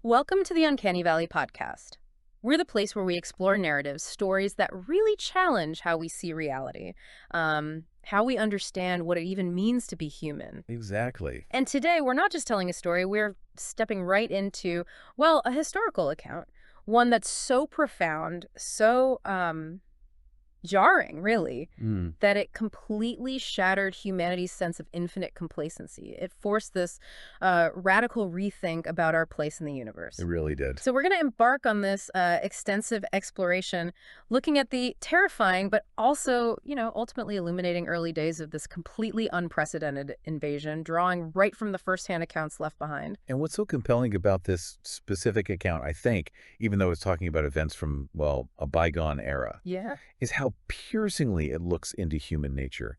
Welcome to the Uncanny Valley podcast. We're the place where we explore narratives, stories that really challenge how we see reality, how we understand what it even means to be human. Exactly. And today, we're not just telling a story, we're stepping right into, well, a historical account, one that's so profound, so jarring, really, Mm, that it completely shattered humanity's sense of infinite complacency. It forced this radical rethink about our place in the it universe. really did. So we're going to embark on this extensive exploration, looking at the terrifying, but also, ultimately illuminating early days of this completely unprecedented invasion, drawing right from the firsthand accounts left behind. And what's so compelling about this specific account, I think, even though it's talking about events from, well, a bygone era, Yeah. is how piercingly it looks into human nature,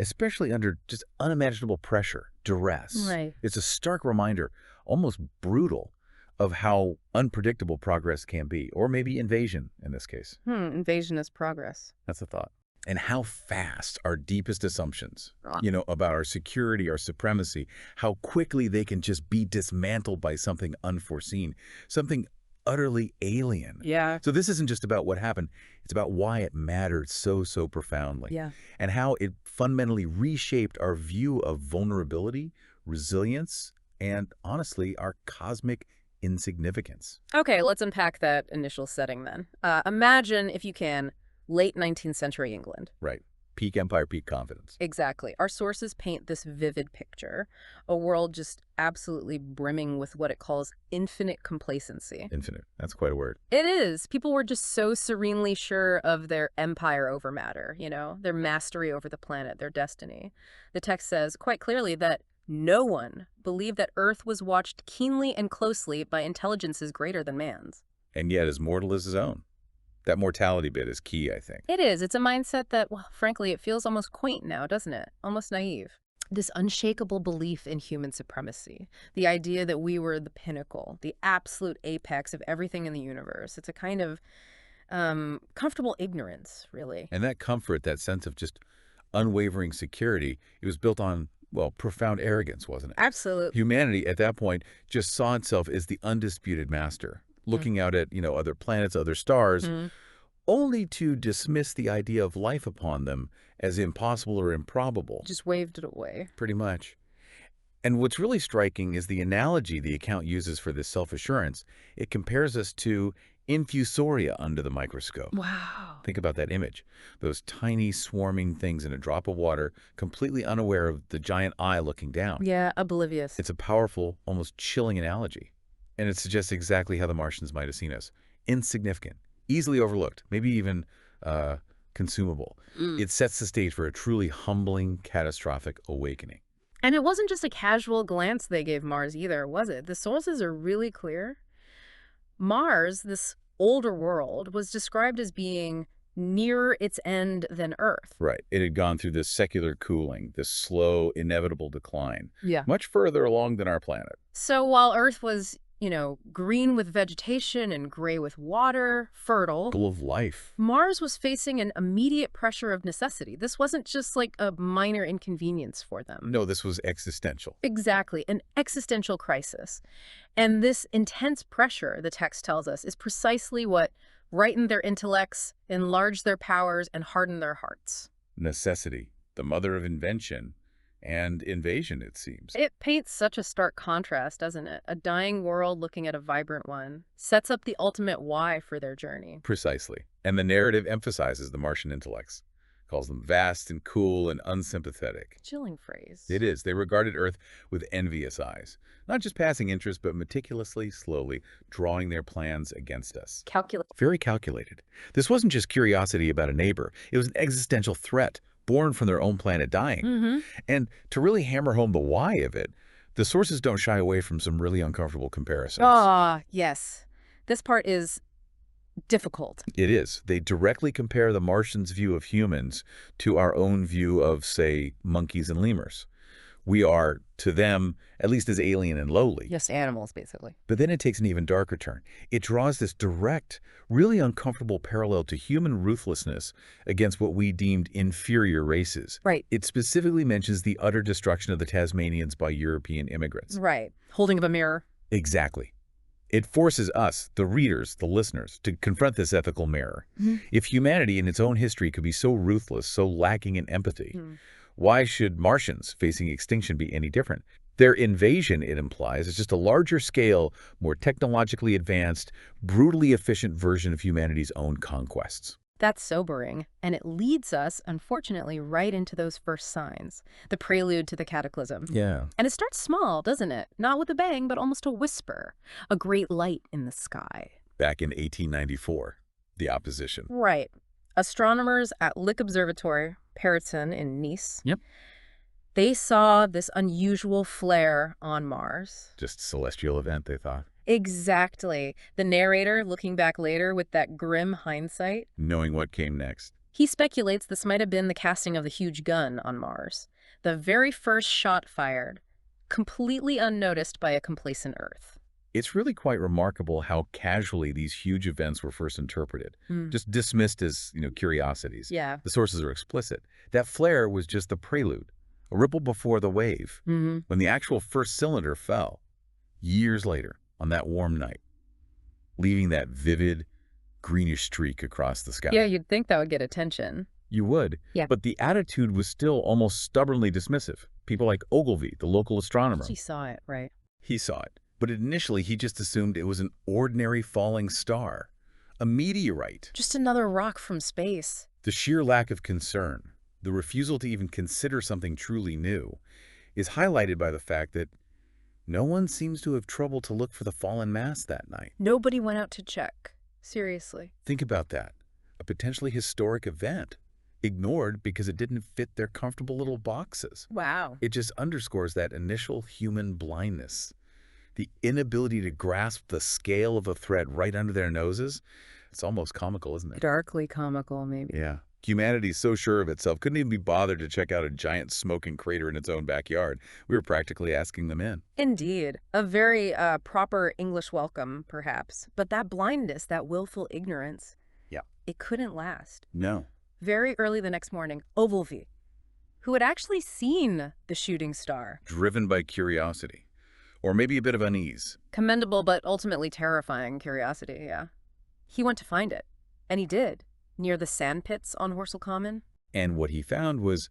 especially under just unimaginable pressure, duress. Right. It's a stark reminder, almost brutal, of how unpredictable progress can be, or maybe invasion in this case. Invasion is progress. That's the thought. And how fast our deepest assumptions, Ah. about our security, our supremacy, how quickly they can just be dismantled by something unforeseen, something utterly alien. Yeah. So this isn't just about what happened. It's about why it mattered so profoundly Yeah. and how it fundamentally reshaped our view of vulnerability, resilience, and honestly, our cosmic insignificance. Okay, let's unpack that initial setting then. Imagine, if you can, late 19th century England. Right. Peak empire, peak confidence. Exactly. Our sources paint this vivid picture, a world just absolutely brimming with what it calls infinite complacency. Infinite. That's quite a word. It is. People were just so serenely sure of their empire over matter, their mastery over the planet, their destiny. The text says quite clearly that no one believed that Earth was watched keenly and closely by intelligences greater than man's. And yet as mortal as his own. That mortality bit is key, I think. It is. It's a mindset that, well, frankly, it feels almost quaint now, doesn't it? Almost naive. This unshakable belief in human supremacy, the idea that we were the pinnacle, the absolute apex of everything in the universe. It's a kind of comfortable ignorance, really. And that comfort, that sense of just unwavering security, it was built on, well, profound arrogance, wasn't it? Absolutely. Humanity, at that point, just saw itself as the undisputed master, looking out at, other planets, other stars, only to dismiss the idea of life upon them as impossible or improbable. Just waved it away. Pretty much. And what's really striking is the analogy the account uses for this self-assurance. It compares us to infusoria under the microscope. Wow. Think about that image. Those tiny swarming things in a drop of water, completely unaware of the giant eye looking down. Yeah, oblivious. It's a powerful, almost chilling analogy. And it suggests exactly how the Martians might have seen us. Insignificant, easily overlooked, maybe even consumable. It sets the stage for a truly humbling, catastrophic awakening. And it wasn't just a casual glance they gave Mars either, was it? The sources are really clear. Mars, this older world, was described as being nearer its end than Earth. Right. It had gone through this secular cooling, this slow, inevitable decline, Yeah. much further along than our planet. So while Earth was, green with vegetation and gray with water, fertile, Full of life. Mars was facing an immediate pressure of necessity. This wasn't just like a minor inconvenience for them. No, this was existential. Exactly, an existential crisis. And this intense pressure, the text tells us, is precisely what rightened their intellects, enlarged their powers, and hardened their hearts. Necessity, the mother of invention and invasion, it seems. It paints such a stark contrast, doesn't it? A dying world looking at a vibrant one. Sets up the ultimate why for their journey. Precisely. And the narrative emphasizes the Martian intellects, calls them vast and cool and unsympathetic. Chilling phrase. It is. They regarded Earth with envious eyes, not just passing interest, but meticulously, slowly drawing their plans against us. Calculate. Very calculated. This wasn't just curiosity about a neighbor. It was an existential threat, born from their own planet dying. And to really hammer home the why of it, the sources don't shy away from some really uncomfortable comparisons. Ah, yes. This part is difficult. It is. They directly compare the Martians' view of humans to our own view of, say, monkeys and lemurs. We are, to them, at least as alien and lowly. Just animals, basically. But then it takes an even darker turn. It draws this direct, really uncomfortable parallel to human ruthlessness against what we deemed inferior races. Right. It specifically mentions the utter destruction of the Tasmanians by European immigrants. Right. Holding up a mirror. Exactly. It forces us, the readers, the listeners, to confront this ethical mirror. If humanity in its own history could be so ruthless, so lacking in empathy, why should Martians facing extinction be any different? Their invasion, it implies, is just a larger scale, more technologically advanced, brutally efficient version of humanity's own conquests. That's sobering, and it leads us, unfortunately, right into those first signs, the prelude to the cataclysm. Yeah. And it starts small, doesn't it? Not with a bang, but almost a whisper, a great light in the sky. Back in 1894, the opposition. Right. Astronomers at Lick Observatory, Periton in Nice, Yep. they saw this unusual flare on Mars. Just celestial event, they thought. Exactly. The narrator, looking back later with that grim hindsight, Knowing what came next. he speculates this might have been the casting of the huge gun on Mars. The very first shot fired, completely unnoticed by a complacent Earth. It's really quite remarkable how casually these huge events were first interpreted, just dismissed as, curiosities. Yeah. The sources are explicit. That flare was just the prelude, a ripple before the wave. When the actual first cylinder fell, years later, on that warm night, leaving that vivid, greenish streak across the sky. Yeah, you'd think that would get attention. You would. Yeah. But the attitude was still almost stubbornly dismissive. People like Ogilvy, the local astronomer. She saw it, right? He saw it. But initially, he just assumed it was an ordinary falling star, a meteorite. Just another rock from space. The sheer lack of concern, the refusal to even consider something truly new, is highlighted by the fact that no one seems to have troubled to look for the fallen mass that night. Nobody went out to check. Seriously. Think about that. A potentially historic event, ignored because it didn't fit their comfortable little boxes. Wow. It just underscores that initial human blindness. The inability to grasp the scale of a threat right under their noses. It's almost comical, isn't it? Darkly comical, maybe. Yeah. Humanity's so sure of itself, couldn't even be bothered to check out a giant smoking crater in its own backyard. We were practically asking them in. Indeed. A very proper English welcome, perhaps. But that blindness, that willful ignorance, Yeah. it couldn't last. No. Very early the next morning, Ogilvy, who had actually seen the shooting star. Driven by curiosity. Or maybe a bit of unease. Commendable but ultimately terrifying curiosity, yeah. He went to find it. And he did. Near the sand pits on Horsell Common. And what he found was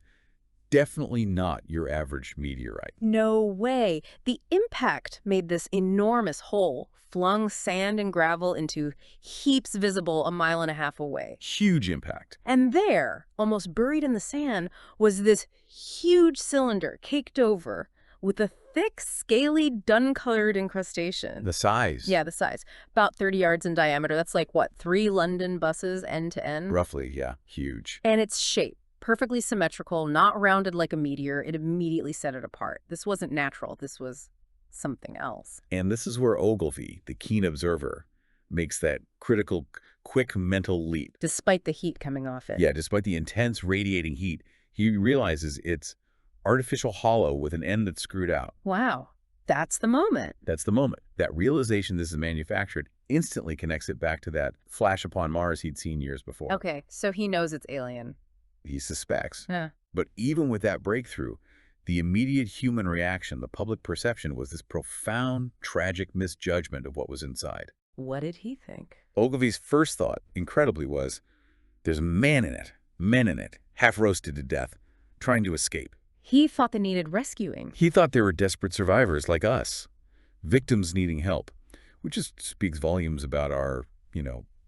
definitely not your average meteorite. No way. The impact made this enormous hole, flung sand and gravel into heaps visible a mile and a half away. Huge impact. And there, almost buried in the sand, was this huge cylinder caked over with a thick, scaly, dun-colored incrustation. The size. Yeah, the size. About 30 yards in diameter. That's like, what, 3 London buses end to end? Roughly, yeah. Huge. And its shape, perfectly symmetrical, not rounded like a meteor. It immediately set it apart. This wasn't natural. This was something else. And this is where Ogilvy, the keen observer, makes that critical, quick mental leap. Despite the heat coming off it. Yeah, despite the intense radiating heat, he realizes it's artificial hollow with an end that's screwed out. Wow. That's the moment. That's the moment. That realization this is manufactured instantly connects it back to that flash upon Mars he'd seen years before. Okay, so he knows it's alien. He suspects. Yeah. But even with that breakthrough, the immediate human reaction, the public perception, was this profound, tragic misjudgment of what was inside. What did he think? Ogilvy's first thought, incredibly, was, there's men in it, half roasted to death, trying to escape. He thought they needed rescuing. He thought they were desperate survivors like us, victims needing help, which just speaks volumes about our,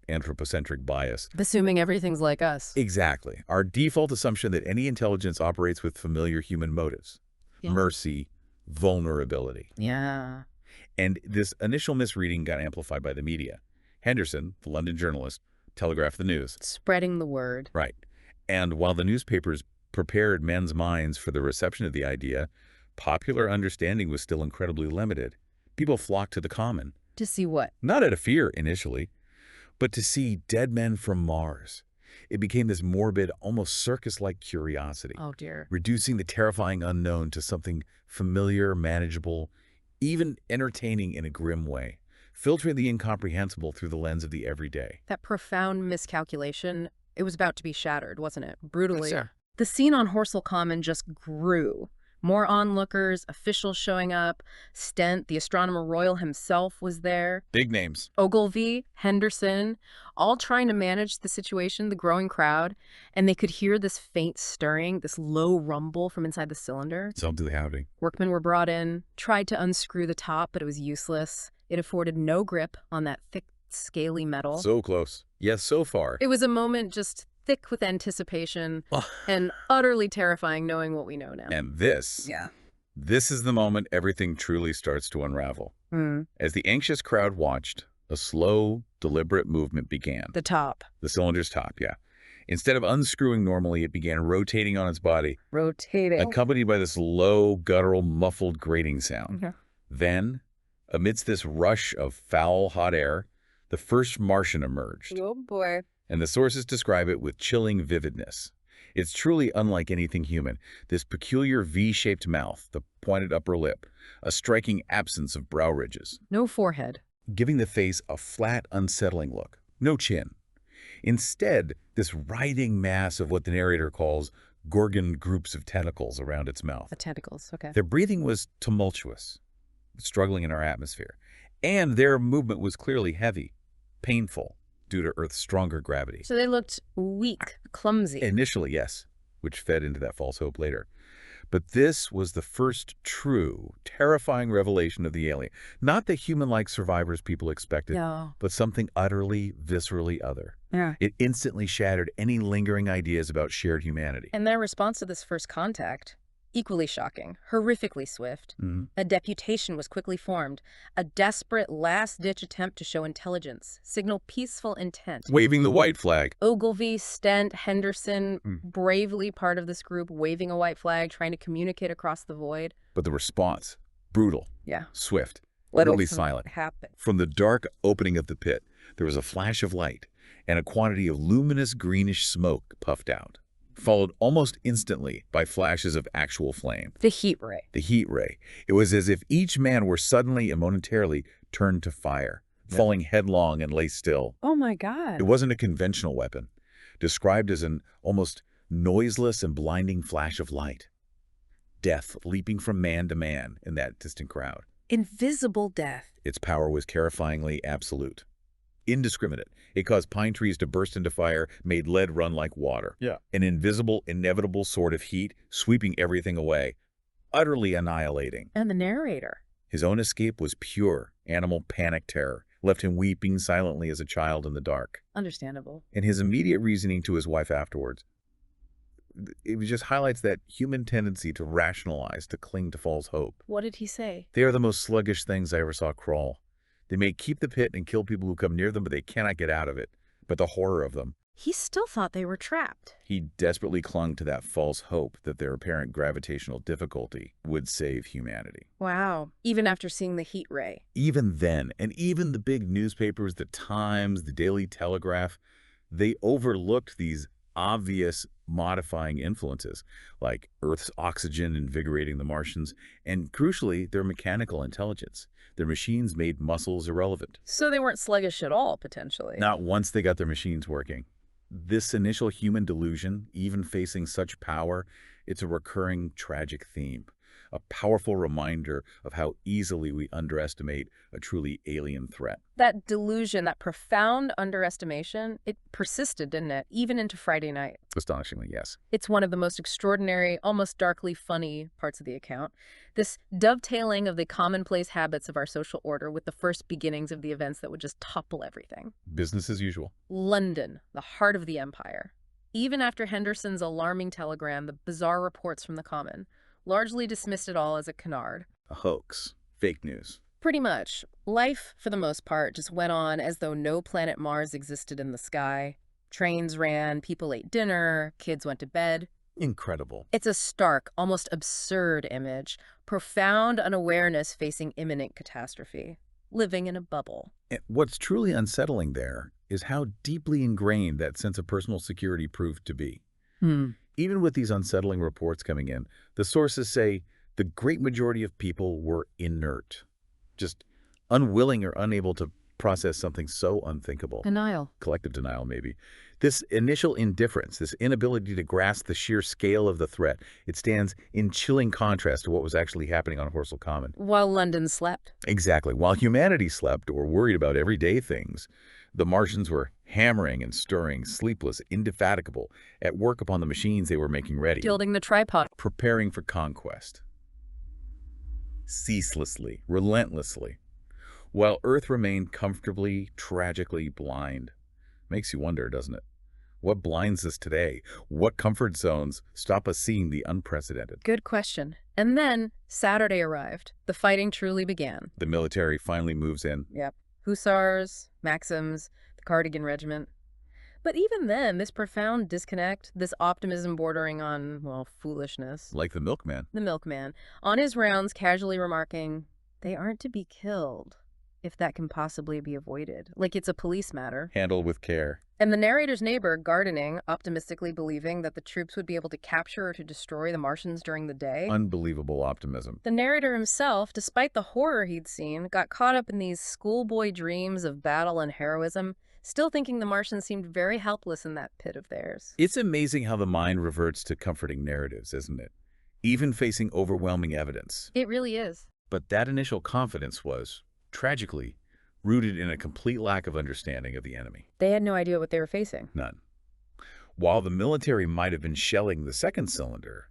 anthropocentric bias. Assuming everything's like us. Exactly. Our default assumption that any intelligence operates with familiar human motives. Yeah. Mercy, vulnerability. Yeah. And this initial misreading got amplified by the media. Henderson, the London journalist, telegraphed the news. Spreading the word. Right. And while the newspapers prepared men's minds for the reception of the idea, popular understanding was still incredibly limited. People flocked to the common. To see what? Not out of fear initially, but to see dead men from Mars. It became this morbid, almost circus-like curiosity. Oh, dear. Reducing the terrifying unknown to something familiar, manageable, even entertaining in a grim way. Filtering the incomprehensible through the lens of the everyday. That profound miscalculation, it was about to be shattered, wasn't it? Brutally. Yes, sir. The scene on Horsell Common just grew. More onlookers, officials showing up. Stent, the astronomer royal himself, was there. Big names. Ogilvy, Henderson, all trying to manage the situation, the growing crowd, and they could hear this faint stirring, this low rumble from inside the cylinder. Something happening. Workmen were brought in, tried to unscrew the top, but it was useless. It afforded no grip on that thick, scaly metal. So close. Yes, so far. It was a moment just thick with anticipation and utterly terrifying knowing what we know now. And this is the moment everything truly starts to unravel. As the anxious crowd watched, a slow, deliberate movement began. The top. The cylinder's top, yeah. Instead of unscrewing normally, it began rotating on its body, accompanied by this low, guttural, muffled grating sound. Then, amidst this rush of foul, hot air, the first Martian emerged. Oh, boy. And the sources describe it with chilling vividness. It's truly unlike anything human. This peculiar V-shaped mouth, the pointed upper lip, a striking absence of brow ridges. No forehead. Giving the face a flat, unsettling look. No chin. Instead, this writhing mass of what the narrator calls gorgon groups of tentacles around its mouth. The tentacles, okay. Their breathing was tumultuous, struggling in our atmosphere. And their movement was clearly heavy, painful, due to Earth's stronger gravity. So they looked weak, clumsy. Initially, yes, which fed into that false hope later. But this was the first true, terrifying revelation of the alien. Not the human-like survivors people expected, but something utterly, viscerally other. It instantly shattered any lingering ideas about shared humanity. And their response to this first contact, equally shocking, horrifically swift. A deputation was quickly formed, a desperate last-ditch attempt to show intelligence, signal peaceful intent. Waving the white flag. Ogilvy, Stent, Henderson, bravely part of this group, waving a white flag, trying to communicate across the void. But the response, brutal, swift, utterly silent. Happened. From the dark opening of the pit, there was a flash of light, and a quantity of luminous greenish smoke puffed out, followed almost instantly by flashes of actual flame. The heat ray. The heat ray. It was as if each man were suddenly and momentarily turned to fire, falling headlong and lay still. Oh my God. It wasn't a conventional weapon, described as an almost noiseless and blinding flash of light. Death leaping from man to man in that distant crowd. Invisible death. Its power was terrifyingly absolute. Indiscriminate. It caused pine trees to burst into fire, made lead run like water. An invisible, inevitable sort of heat, sweeping everything away, utterly annihilating. And the narrator. His own escape was pure, animal panic terror, left him weeping silently as a child in the dark. Understandable. And his immediate reasoning to his wife afterwards, it just highlights that human tendency to rationalize, to cling to false hope. What did he say? They are the most sluggish things I ever saw crawl. They may keep the pit and kill people who come near them, but they cannot get out of it. But the horror of them. He still thought they were trapped. He desperately clung to that false hope that their apparent gravitational difficulty would save humanity. Wow. Even after seeing the heat ray. Even then, and even the big newspapers, the Times, the Daily Telegraph, they overlooked these obvious modifying influences, like Earth's oxygen invigorating the Martians, and crucially, their mechanical intelligence. Their machines made muscles irrelevant. So they weren't sluggish at all, potentially. Not once they got their machines working. This initial human delusion, even facing such power, it's a recurring tragic theme. A powerful reminder of how easily we underestimate a truly alien threat. That delusion, that profound underestimation, it persisted, didn't it? Even into Friday night. Astonishingly, yes. It's one of the most extraordinary, almost darkly funny parts of the account. This dovetailing of the commonplace habits of our social order with the first beginnings of the events that would just topple everything. Business as usual. London, the heart of the empire. Even after Henderson's alarming telegram, the bizarre reports from the Common largely dismissed it all as a canard. A hoax. Fake news. Pretty much. Life, for the most part, just went on as though no planet Mars existed in the sky. Trains ran, people ate dinner, kids went to bed. Incredible. It's a stark, almost absurd image. Profound unawareness facing imminent catastrophe. Living in a bubble. And what's truly unsettling there is how deeply ingrained that sense of personal security proved to be. Even with these unsettling reports coming in, the sources say the great majority of people were inert, just unwilling or unable to process something so unthinkable. Denial. Collective denial, maybe. This initial indifference, this inability to grasp the sheer scale of the threat, it stands in chilling contrast to what was actually happening on Horsell Common. While London slept. Exactly. While humanity slept or worried about everyday things, the Martians were hammering and stirring, sleepless, indefatigable, at work upon the machines they were making ready, Gilding the tripod. preparing for conquest. Ceaselessly, relentlessly, while Earth remained comfortably, tragically blind. Makes you wonder, doesn't it? What blinds us today? What comfort zones stop us seeing the unprecedented? Good question. And then Saturday arrived. The fighting truly began. The military finally moves in. Yep. Hussars, Maxims, the Cardigan Regiment. But even then, this profound disconnect, this optimism bordering on, well, foolishness. Like the milkman. The milkman, on his rounds, casually remarking, "They aren't to be killed, if that can possibly be avoided. Like it's a police matter." Handled with care. And the narrator's neighbor, gardening, optimistically believing that the troops would be able to capture or to destroy the Martians during the day. Unbelievable optimism. The narrator himself, despite the horror he'd seen, got caught up in these schoolboy dreams of battle and heroism, still thinking the Martians seemed very helpless in that pit of theirs. It's amazing how the mind reverts to comforting narratives, isn't it? Even facing overwhelming evidence. It really is. But that initial confidence was, tragically, rooted in a complete lack of understanding of the enemy. They had no idea what they were facing. None. While the military might have been shelling the second cylinder,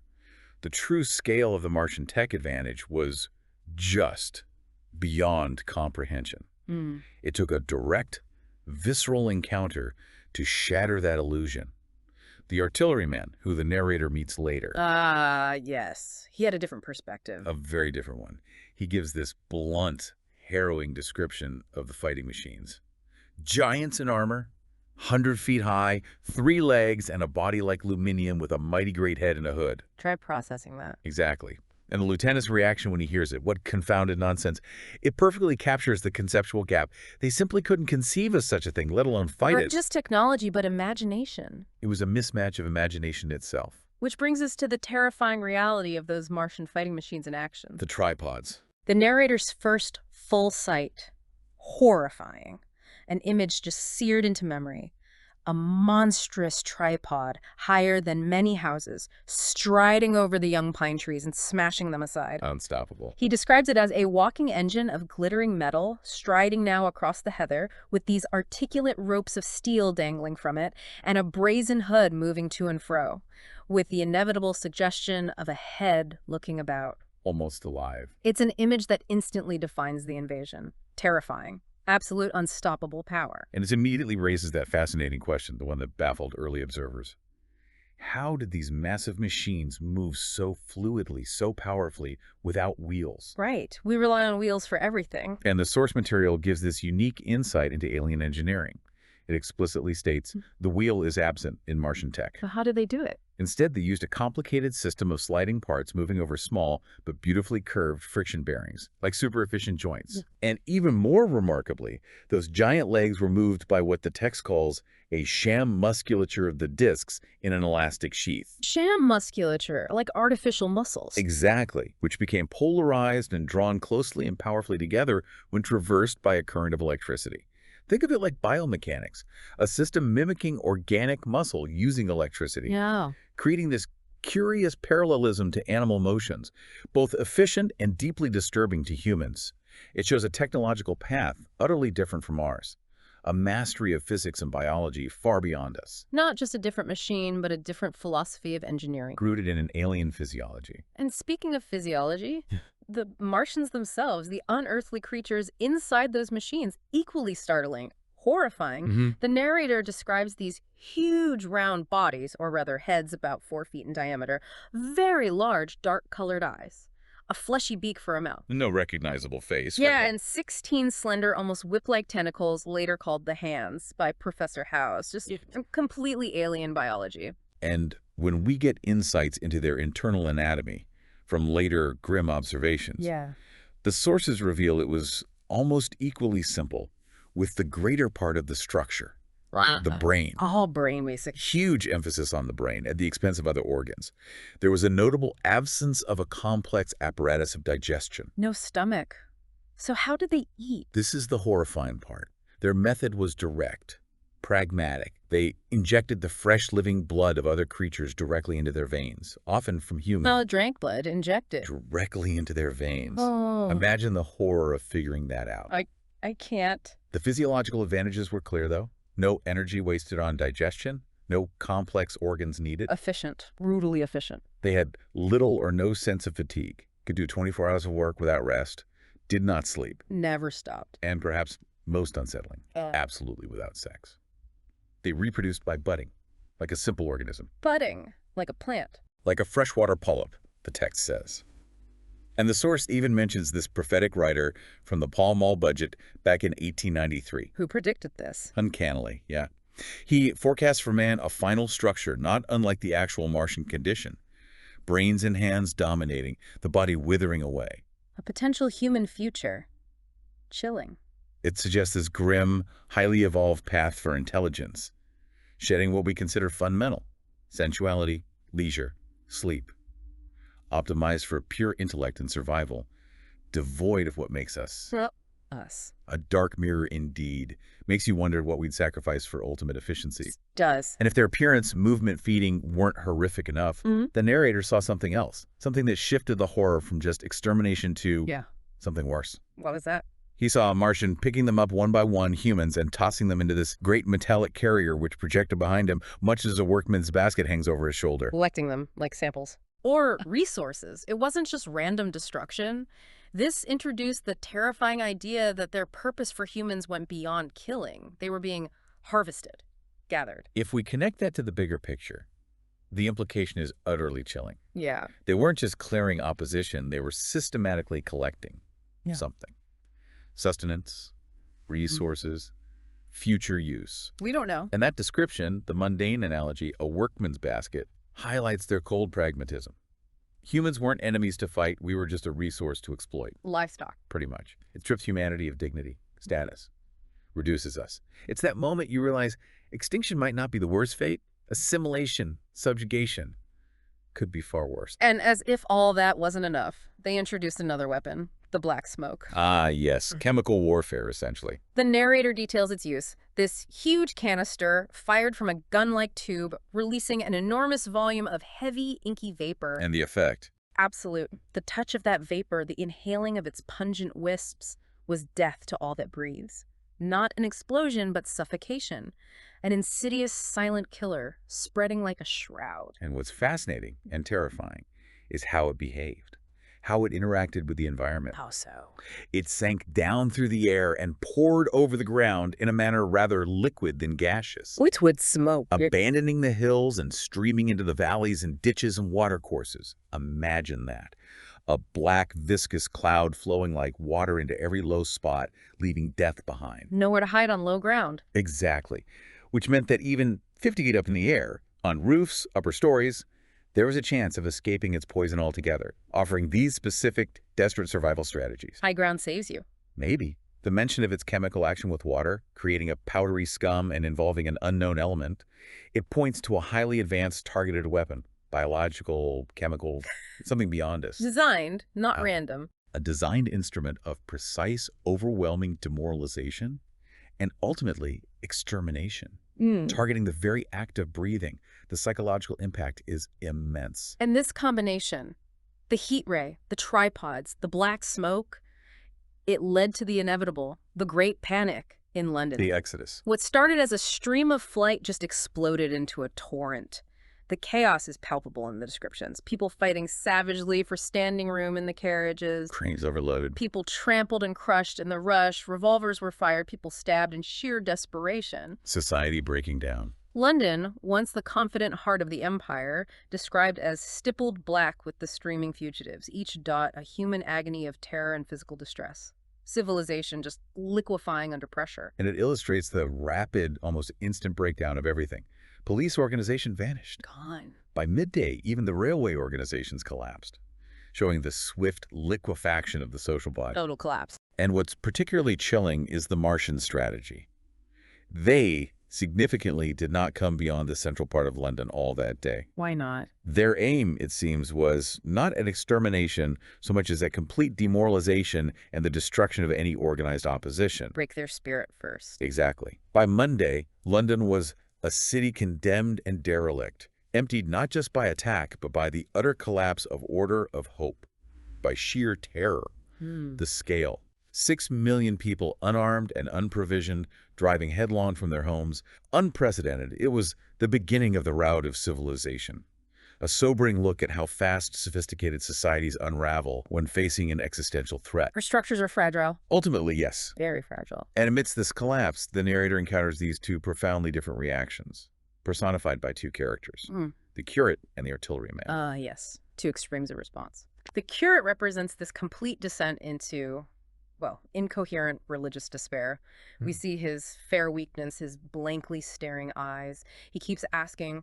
the true scale of the Martian tech advantage was just beyond comprehension. It took a direct, visceral encounter to shatter that illusion. The artilleryman, who the narrator meets later. Yes. He had a different perspective. A very different one. He gives this blunt, harrowing description of the fighting machines. Giants in armor, 100 feet high, 3 legs, and a body like aluminium with a mighty great head and a hood. Try processing that. Exactly. And the lieutenant's reaction when he hears it, what confounded nonsense. It perfectly captures the conceptual gap. They simply couldn't conceive of such a thing, let alone fight Not it. just technology, but imagination. It was a mismatch of imagination itself. Which brings us to the terrifying reality of those Martian fighting machines in action. The tripods. The narrator's first full sight. Horrifying. An image just seared into memory. A monstrous tripod, higher than many houses, striding over the young pine trees and smashing them aside. Unstoppable. He describes it as a walking engine of glittering metal, striding now across the heather, with these articulate ropes of steel dangling from it, and a brazen hood moving to and fro, with the inevitable suggestion of a head looking about. Almost alive. It's an image that instantly defines the invasion. Terrifying. Absolute unstoppable power. And it immediately raises that fascinating question, the one that baffled early observers. How did these massive machines move so fluidly, so powerfully, without wheels? Right. We rely on wheels for everything. And the source material gives this unique insight into alien engineering. It explicitly states the wheel is absent in Martian tech. So how did they do it? Instead, they used a complicated system of sliding parts moving over small but beautifully curved friction bearings, like super efficient joints. And even more remarkably, those giant legs were moved by what the text calls a sham musculature of the discs in an elastic sheath. Sham musculature, like artificial muscles. Exactly, which became polarized and drawn closely and powerfully together when traversed by a current of electricity. Think of it like biomechanics, a system mimicking organic muscle using electricity, creating this curious parallelism to animal motions, both efficient and deeply disturbing to humans. It shows a technological path utterly different from ours, a mastery of physics and biology far beyond us. Not just a different machine, but a different philosophy of engineering. Rooted in an alien physiology. And speaking of physiology, the Martians themselves, the unearthly creatures inside those machines, equally startling, horrifying. The narrator describes these huge round bodies, or rather heads about 4 feet in diameter, very large dark-colored eyes, a fleshy beak for a mouth. No recognizable face. Yeah, and 16 slender, almost whip-like tentacles, later called the hands by Professor House. Just completely alien biology. And when we get insights into their internal anatomy from later grim observations, the sources reveal it was almost equally simple, with the greater part of the structure, the brain. All brain, basically. Huge emphasis on the brain at the expense of other organs. There was a notable absence of a complex apparatus of digestion. No stomach. So how did they eat? This is the horrifying part. Their method was direct, pragmatic. They injected the fresh living blood of other creatures directly into their veins, often from Well, humans. drank blood, inject it. Directly into their veins. Oh, Imagine the horror of figuring that out. I can't. The physiological advantages were clear, though. No energy wasted on digestion, no complex organs needed. Efficient, brutally efficient. They had little or no sense of fatigue, could do 24 hours of work without rest, did not sleep, Never stopped. and perhaps most unsettling, absolutely without sex. They reproduced by budding, like a simple organism, Budding, like a plant. like a freshwater polyp, the text says. And the source even mentions this prophetic writer from the Pall Mall budget back in 1893. Who predicted this? Uncannily, yeah. He forecasts for man a final structure not unlike the actual Martian condition. Brains and hands dominating, the body withering away. A potential human future. Chilling. It suggests this grim, highly evolved path for intelligence, shedding what we consider fundamental: sensuality, leisure, sleep. Optimized for pure intellect and survival, devoid of what makes us. Us. A dark mirror indeed. Makes you wonder what we'd sacrifice for ultimate efficiency. Does. And if their appearance, movement, feeding weren't horrific enough, the narrator saw something else, something that shifted the horror from just extermination to something worse. What was that? He saw a Martian picking them up one by one, humans, and tossing them into this great metallic carrier which projected behind him, much as a workman's basket hangs over his shoulder. Collecting them like samples. Or resources. It wasn't just random destruction. This introduced the terrifying idea that their purpose for humans went beyond killing. They were being harvested, gathered. If we connect that to the bigger picture, the implication is utterly chilling. Yeah. They weren't just clearing opposition, they were systematically collecting something. Sustenance, resources, future use. We don't know. And that description, the mundane analogy, a workman's basket, highlights their cold pragmatism. Humans weren't enemies to fight, we were just a resource to exploit. Livestock. Pretty much. It strips humanity of dignity, status, reduces us. It's that moment you realize extinction might not be the worst fate. Assimilation, subjugation, could be far worse. And as if all that wasn't enough, they introduced another weapon, the black smoke. Ah, yes. Chemical warfare, essentially. The narrator details its use. This huge canister fired from a gun-like tube, releasing an enormous volume of heavy, inky vapor. And the effect. Absolute. The touch of that vapor, the inhaling of its pungent wisps, was death to all that breathes. Not an explosion, but suffocation. An insidious, silent killer, spreading like a shroud. And what's fascinating and terrifying is how it behaved, how it interacted with the environment. How so? It sank down through the air and poured over the ground in a manner rather liquid than gaseous, Which would smoke. abandoning the hills and streaming into the valleys and ditches and watercourses. Imagine that. A black, viscous cloud flowing like water into every low spot, leaving death behind. Nowhere to hide on low ground. Exactly. Which meant that even 50 feet up in the air, on roofs, upper stories, there was a chance of escaping its poison altogether, offering these specific, desperate survival strategies. High ground saves you. Maybe. The mention of its chemical action with water, creating a powdery scum and involving an unknown element, it points to a highly advanced targeted weapon, biological, chemical, something beyond us. Designed, not random. A designed instrument of precise, overwhelming demoralization and ultimately extermination, targeting the very act of breathing. The psychological impact is immense. And this combination, the heat ray, the tripods, the black smoke, it led to the inevitable, the Great Panic in London. The Exodus. What started as a stream of flight just exploded into a torrent. The chaos is palpable in the descriptions. People fighting savagely for standing room in the carriages. Trains overloaded. People trampled and crushed in the rush. Revolvers were fired. People stabbed in sheer desperation. Society breaking down. London, once the confident heart of the empire, described as stippled black with the streaming fugitives, each dot a human agony of terror and physical distress. Civilization just liquefying under pressure. And it illustrates the rapid, almost instant breakdown of everything. Police organization vanished. Gone. By midday, even the railway organizations collapsed, showing the swift liquefaction of the social body. Total collapse. And what's particularly chilling is the Martian strategy. They significantly did not come beyond the central part of London all that day. Why not? Their aim, it seems, was not an extermination so much as a complete demoralization and the destruction of any organized opposition. Break their spirit first. Exactly. By Monday, London was a city condemned and derelict, emptied not just by attack, but by the utter collapse of order, of hope, by sheer terror. The scale. 6 million people unarmed and unprovisioned, driving headlong from their homes. Unprecedented. It was the beginning of the rout of civilization. A sobering look at how fast sophisticated societies unravel when facing an existential threat. Our structures are fragile. Ultimately, yes. Very fragile. And amidst this collapse, the narrator encounters these two profoundly different reactions, personified by two characters, the curate and the artilleryman. Yes. Two extremes of response. The curate represents this complete descent into, well, incoherent religious despair. We see his fair weakness, his blankly staring eyes. He keeps asking,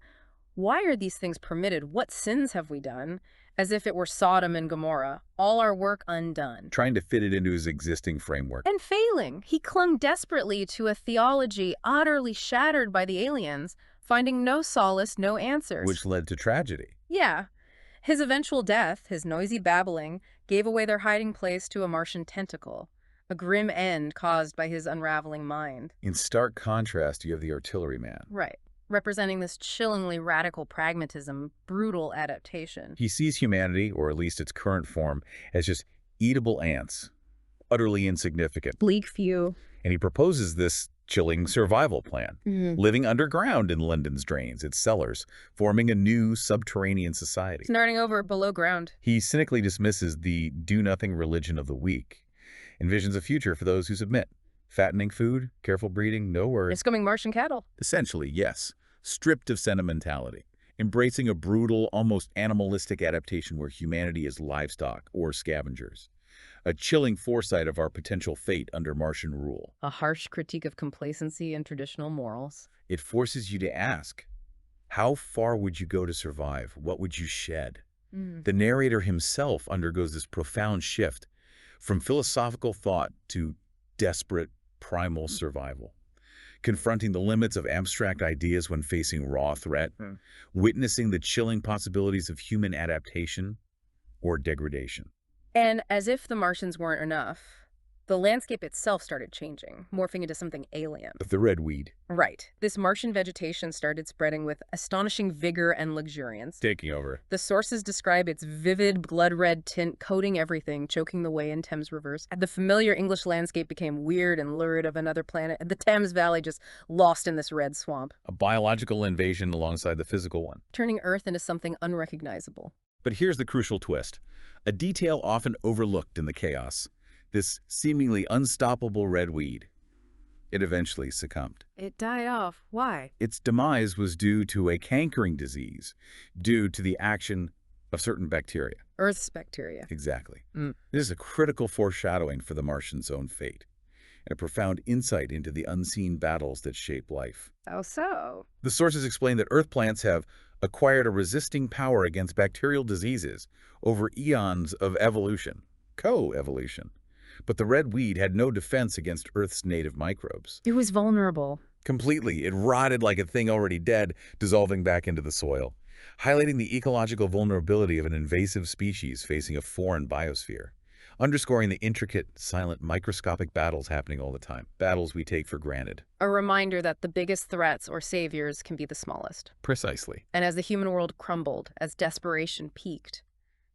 why are these things permitted? What sins have we done? As if it were Sodom and Gomorrah, all our work undone. Trying to fit it into his existing framework. And failing. He clung desperately to a theology utterly shattered by the aliens, finding no solace, no answers. Which led to tragedy. Yeah. His eventual death, his noisy babbling, gave away their hiding place to a Martian tentacle, a grim end caused by his unraveling mind. In stark contrast, you have the artilleryman. Right. Representing this chillingly radical pragmatism, brutal adaptation. He sees humanity, or at least its current form, as just eatable ants, utterly insignificant. Bleak few. And he proposes this chilling survival plan, living underground in London's drains, its cellars, forming a new subterranean society. Starting over below ground. He cynically dismisses the do-nothing religion of the weak, envisions a future for those who submit. Fattening food, careful breeding, no worries. Excoming Martian cattle. Essentially, yes. Stripped of sentimentality. Embracing a brutal, almost animalistic adaptation where humanity is livestock or scavengers. A chilling foresight of our potential fate under Martian rule. A harsh critique of complacency and traditional morals. It forces you to ask, how far would you go to survive? What would you shed? The narrator himself undergoes this profound shift from philosophical thought to desperate, primal survival, confronting the limits of abstract ideas when facing raw threat, witnessing the chilling possibilities of human adaptation or degradation. And as if the Martians weren't enough, the landscape itself started changing, morphing into something alien. The red weed. Right. This Martian vegetation started spreading with astonishing vigor and luxuriance. Taking over. The sources describe its vivid blood-red tint coating everything, choking the way in Thames rivers. The familiar English landscape became weird and lurid of another planet. The Thames Valley just lost in this red swamp. A biological invasion alongside the physical one. Turning Earth into something unrecognizable. But here's the crucial twist. A detail often overlooked in the chaos. This seemingly unstoppable red weed. It eventually succumbed. It died off. Why? Its demise was due to a cankering disease, due to the action of certain bacteria. Earth's bacteria. Exactly. This is a critical foreshadowing for the Martians' own fate, and a profound insight into the unseen battles that shape life. How so? The sources explain that Earth plants have acquired a resisting power against bacterial diseases over eons of evolution, co-evolution. But the red weed had no defense against Earth's native microbes. It was vulnerable. Completely. It rotted like a thing already dead, dissolving back into the soil, highlighting the ecological vulnerability of an invasive species facing a foreign biosphere, underscoring the intricate, silent, microscopic battles happening all the time, battles we take for granted. A reminder that the biggest threats or saviors can be the smallest. Precisely. And as the human world crumbled, as desperation peaked,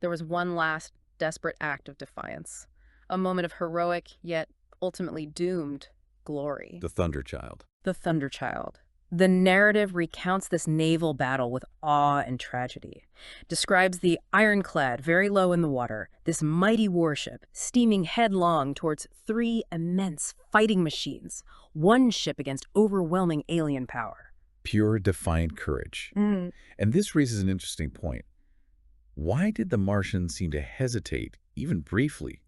there was one last desperate act of defiance. A moment of heroic, yet ultimately doomed, glory. The Thunder Child. The Thunder Child. The narrative recounts this naval battle with awe and tragedy, describes the ironclad very low in the water, this mighty warship steaming headlong towards 3 immense fighting machines, one ship against overwhelming alien power. Pure, defiant courage. And this raises an interesting point. Why did the Martians seem to hesitate, even briefly,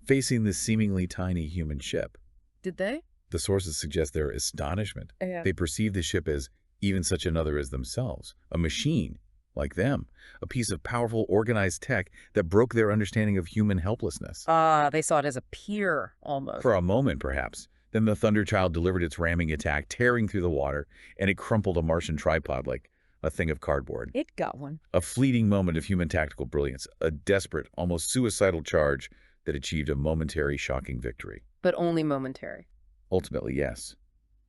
facing this seemingly tiny human ship? Did they? The sources suggest their astonishment. Yeah. They perceive the ship as even such another as themselves, a machine, like them, a piece of powerful, organized tech that broke their understanding of human helplessness. They saw it as a peer, almost. For a moment, perhaps, Then the Thunderchild delivered its ramming attack, tearing through the water, and it crumpled a Martian tripod like a thing of cardboard. It got one. A fleeting moment of human tactical brilliance, a desperate, almost suicidal charge that achieved a momentary, shocking victory. But only momentary. Ultimately, yes.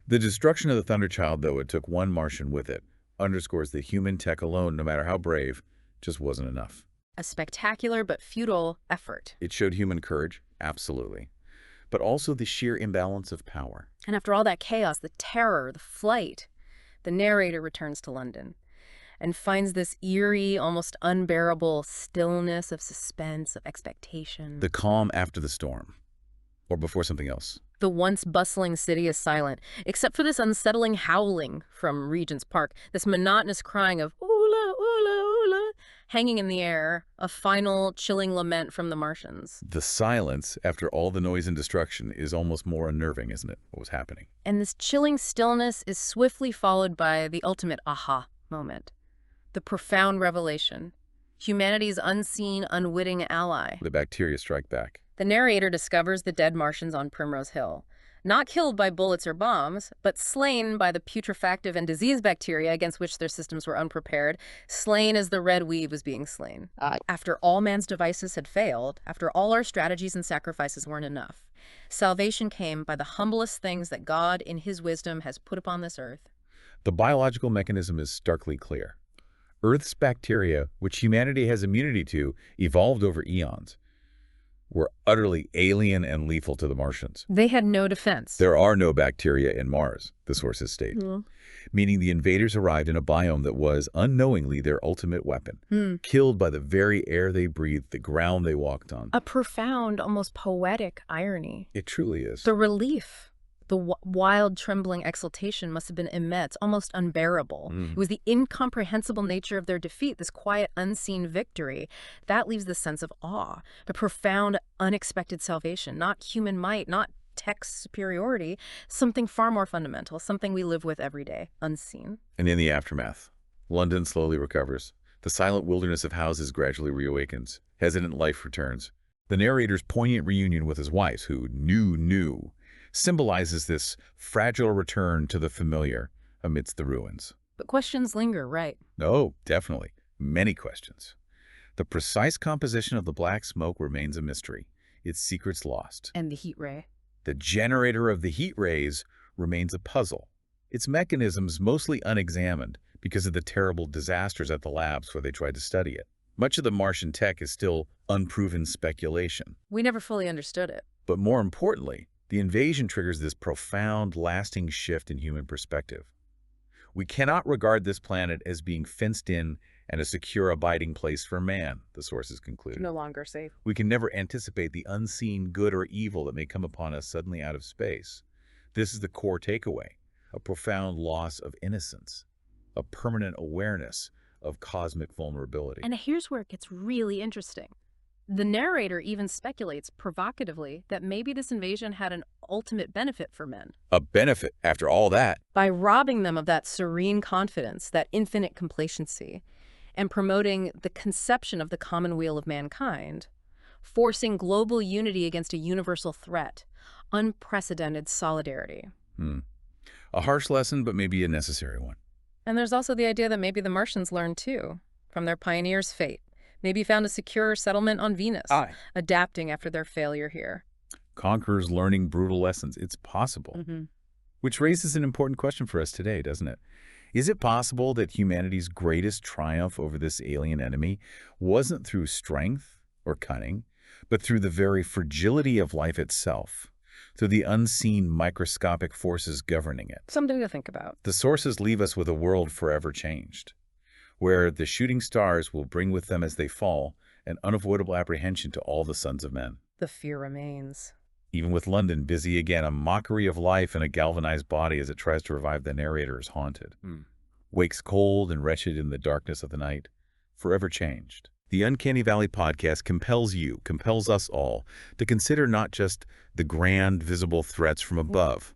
The destruction of the Thunderchild, though it took one Martian with it, underscores that human tech alone, no matter how brave, just wasn't enough. A spectacular but futile effort. It showed human courage, absolutely, but also the sheer imbalance of power. And after all that chaos, the terror, the flight, the narrator returns to London and finds this eerie, almost unbearable stillness of suspense, of expectation. The calm after the storm, or before something else. The once bustling city is silent, except for this unsettling howling from Regent's Park, this monotonous crying of "oola, oola, oola," hanging in the air, a final chilling lament from the Martians. The silence, after all the noise and destruction, is almost more unnerving, isn't it, what was happening? And this chilling stillness is swiftly followed by the ultimate aha moment. The profound revelation. Humanity's unseen, unwitting ally. The bacteria strike back. The narrator discovers the dead Martians on Primrose Hill. Not killed by bullets or bombs, but slain by the putrefactive and disease bacteria against which their systems were unprepared, slain as the red weed was being slain. After all man's devices had failed, after all our strategies and sacrifices weren't enough, salvation came by the humblest things that God, in his wisdom, has put upon this earth. The biological mechanism is starkly clear. Earth's bacteria, which humanity has immunity to, evolved over eons, were utterly alien and lethal to the Martians. They had no defense. There are no bacteria in Mars, the sources state, meaning the invaders arrived in a biome that was, unknowingly, their ultimate weapon, killed by the very air they breathed, the ground they walked on. A profound, almost poetic irony. It truly is. The relief. The wild, trembling exultation must have been immense, almost unbearable. It was the incomprehensible nature of their defeat, this quiet, unseen victory. That leaves the sense of awe, the profound, unexpected salvation, not human might, not tech superiority, something far more fundamental, something we live with every day, unseen. And in the aftermath, London slowly recovers. The silent wilderness of houses gradually reawakens. Hesitant life returns. The narrator's poignant reunion with his wife, who knew, symbolizes this fragile return to the familiar amidst the ruins. But questions linger, right? Oh, definitely. Many questions. The precise composition of the black smoke remains a mystery, its secrets lost. And the heat ray. The generator of the heat rays remains a puzzle, its mechanisms mostly unexamined because of the terrible disasters at the labs where they tried to study it. Much of the Martian tech is still unproven speculation. We never fully understood it. But more importantly, the invasion triggers this profound, lasting shift in human perspective. We cannot regard this planet as being fenced in and a secure abiding place for man, the sources conclude. No longer safe. We can never anticipate the unseen good or evil that may come upon us suddenly out of space. This is the core takeaway, a profound loss of innocence, a permanent awareness of cosmic vulnerability. And here's where it gets really interesting. The narrator even speculates provocatively that maybe this invasion had an ultimate benefit for men. A benefit after all that. By robbing them of that serene confidence, that infinite complacency, and promoting the conception of the common weal of mankind, forcing global unity against a universal threat, unprecedented solidarity. A harsh lesson, but maybe a necessary one. And there's also the idea that maybe the Martians learned too, from their pioneers' fate. Maybe found a secure settlement on Venus, adapting after their failure here. Conquerors learning brutal lessons. It's possible. Which raises an important question for us today, doesn't it? Is it possible that humanity's greatest triumph over this alien enemy wasn't through strength or cunning, but through the very fragility of life itself, through the unseen microscopic forces governing it? Something to think about. The sources leave us with a world forever changed, where the shooting stars will bring with them as they fall an unavoidable apprehension to all the sons of men. The fear remains. Even with London busy again, a mockery of life in a galvanized body as it tries to revive the narrator is haunted. Wakes cold and wretched in the darkness of the night, forever changed. The Uncanny Valley podcast compels us all to consider not just the grand, visible threats from above,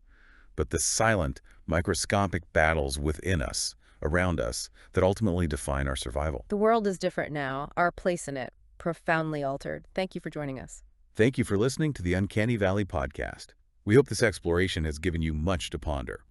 but the silent, microscopic battles within us, around us, that ultimately define our survival. The world is different now, our place in it, profoundly altered. Thank you for joining us. Thank you for listening to the Uncanny Valley podcast. We hope this exploration has given you much to ponder.